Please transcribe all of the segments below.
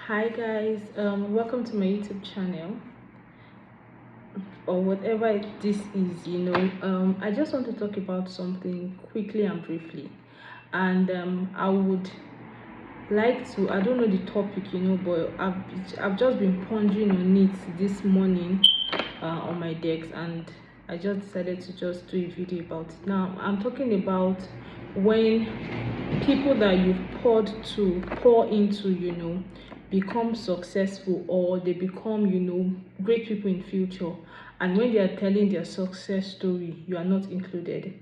Hi guys, welcome to my YouTube channel, or whatever this is. I just want to talk about something quickly and briefly, and I would like to, I don't know the topic, but I've just been pondering on it this morning on my decks, and I just decided to just do a video about it. Now I'm talking about when people that you've pour into, become successful, or they become, great people in future, and when they are telling their success story, you are not included,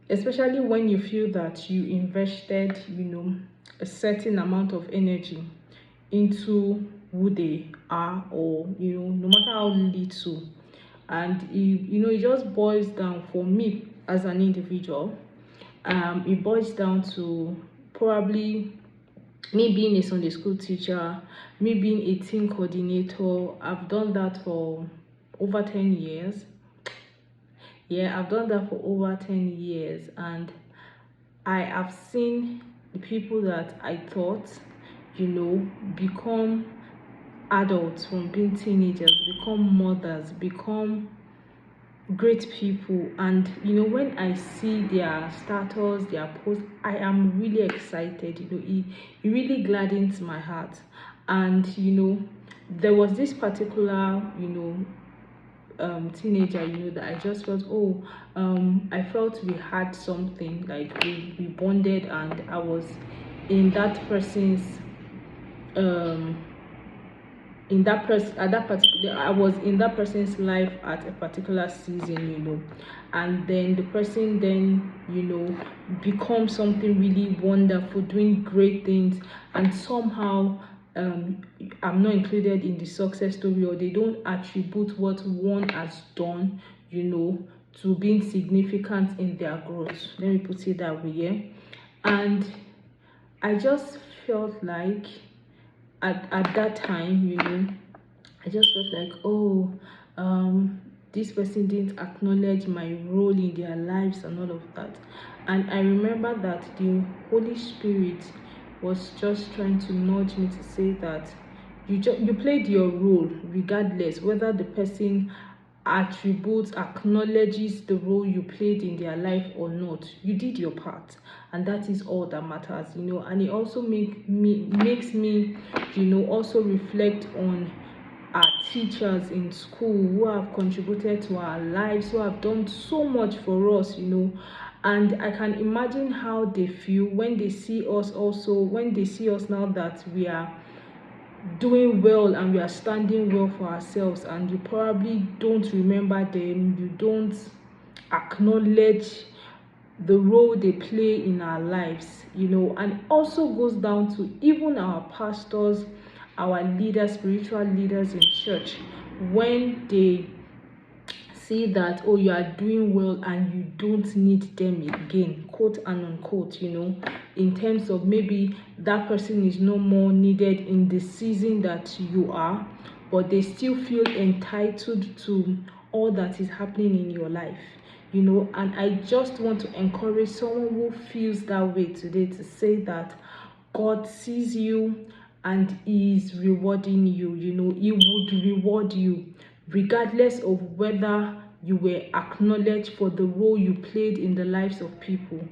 especially when you feel that you invested, a certain amount of energy into who they are, or no matter how little. And it just boils down, for me as an individual, it boils down to probably me being a Sunday school teacher, me being a team coordinator. I've done that for over 10 years. Yeah, I've done that for over 10 years, and I have seen the people that I thought, become adults from being teenagers, become mothers, become great people. And when I see their status, their posts, I am really excited. It really gladdens my heart. And there was this particular teenager, that I just felt, oh, I felt we had something, like we bonded, and I was in that person's in that person at that particular I was in that person's life at a particular season, and then the person then becomes something really wonderful, doing great things, and somehow I'm not included in the success story, or they don't attribute what one has done, to being significant in their growth. Let me put it that way. Yeah. And I just felt like at that time, I just felt like, oh, this person didn't acknowledge my role in their lives and all of that. And I remember that the Holy Spirit was just trying to nudge me to say that you played your role, regardless whether the person attributes, acknowledges the role you played in their life or not. You did your part, and that is all that matters. And it also makes me also reflect on our teachers in school, who have contributed to our lives, who have done so much for us. And I can imagine how they feel when they see us, also when they see us now that we are doing well and we are standing well for ourselves, and you probably don't remember them, you don't acknowledge the role they play in our lives. And it also goes down to even our pastors, our leaders, spiritual leaders in church, when they see that, oh, you are doing well and you don't need them again, quote and unquote, in terms of maybe that person is no more needed in the season that you are, but they still feel entitled to all that is happening in your life. And I just want to encourage someone who feels that way today to say that God sees you and is rewarding you. He would reward you regardless of whether you were acknowledged for the role you played in the lives of people.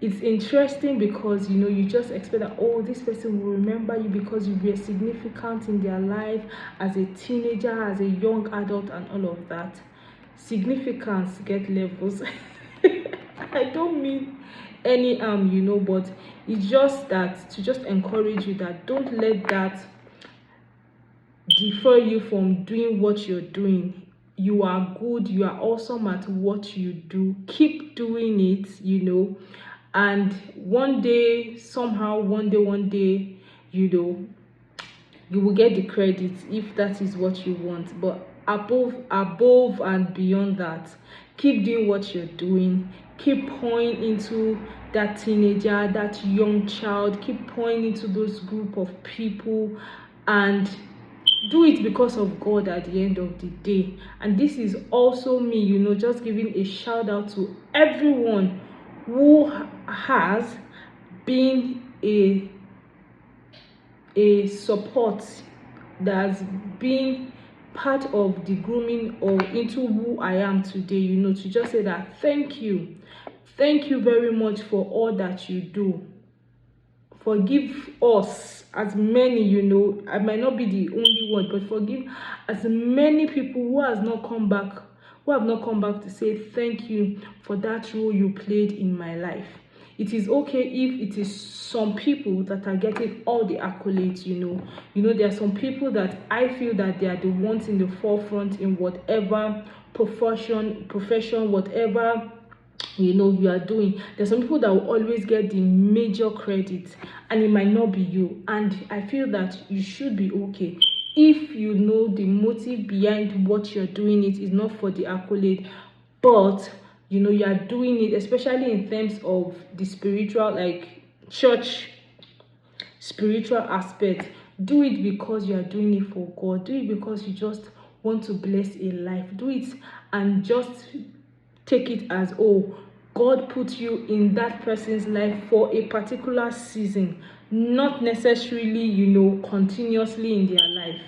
It's interesting because you just expect that, oh, this person will remember you because you were significant in their life as a teenager, as a young adult, and all of that. Significance get levels. I don't mean any but it's just that, to just encourage you that don't let that defer you from doing what you're doing. You are good, you are awesome at what you do. Keep doing it, and one day, somehow, one day, you will get the credit, if that is what you want. But above and beyond that, keep doing what you're doing. Keep pouring into that teenager, that young child. Keep pouring into those group of people, and do it because of God at the end of the day. And this is also me, just giving a shout out to everyone who has been a a support that has been part of the grooming or into who I am today, you know, to just say that thank you very much for all that you do. Forgive us as many, you know, I might not be the only one, but forgive as many people who have not come back to say thank you for that role you played in my life. It is okay if it is some people that are getting all the accolades, you know. You know, there are some people that I feel that they are the ones in the forefront in whatever profession, whatever, you know, you are doing. There's some people that will always get the major credit, and it might not be you. And I feel that you should be okay if you know the motive behind what you're doing. It is not for the accolade, but you know you are doing it, especially in terms of the spiritual, like church spiritual aspect. Do it because you are doing it for God. Do it because you just want to bless a life. Do it and just take it as, oh, God put you in that person's life for a particular season, not necessarily, you know, continuously in their life.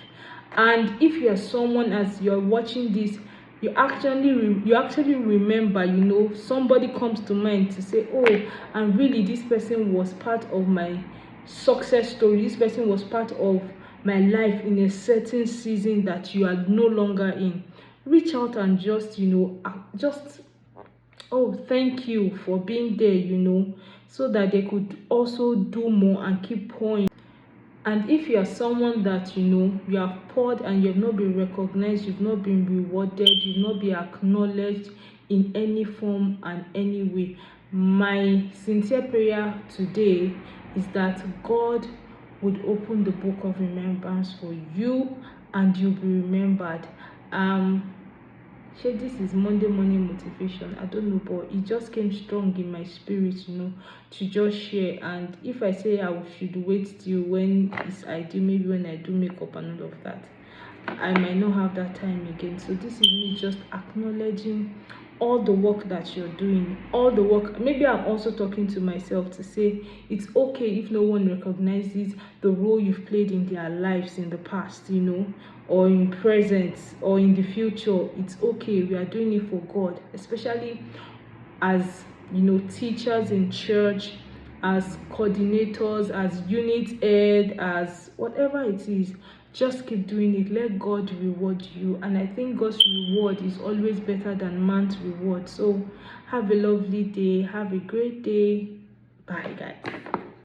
And if you are someone, as you're watching this, you actually remember, you know, somebody comes to mind to say, oh, and really this person was part of my success story, this person was part of my life in a certain season that you are no longer in. Reach out and just, you know, just, oh, thank you for being there, you know, so that they could also do more and keep pouring. And if you are someone that, you know, you have poured and you have not been recognized, you've not been rewarded, you've not been acknowledged in any form and any way, my sincere prayer today is that God would open the book of remembrance for you and you'll be remembered. Shey this is Monday morning motivation, I don't know, but it just came strong in my spirit, you know, to just share. And if I say I should wait till when it's ideal, maybe when I do makeup and all of that, I might not have that time again. So this is me just acknowledging all the work that you're doing, all the work. Maybe I'm also talking to myself to say it's okay if no one recognizes the role you've played in their lives in the past, you know, or in present or in the future. It's okay. We are doing it for God, especially as, you know, teachers in church, as coordinators, as unit head, as whatever it is. Just keep doing it. Let God reward you. And I think God's reward is always better than man's reward. So have a lovely day. Have a great day. Bye, guys.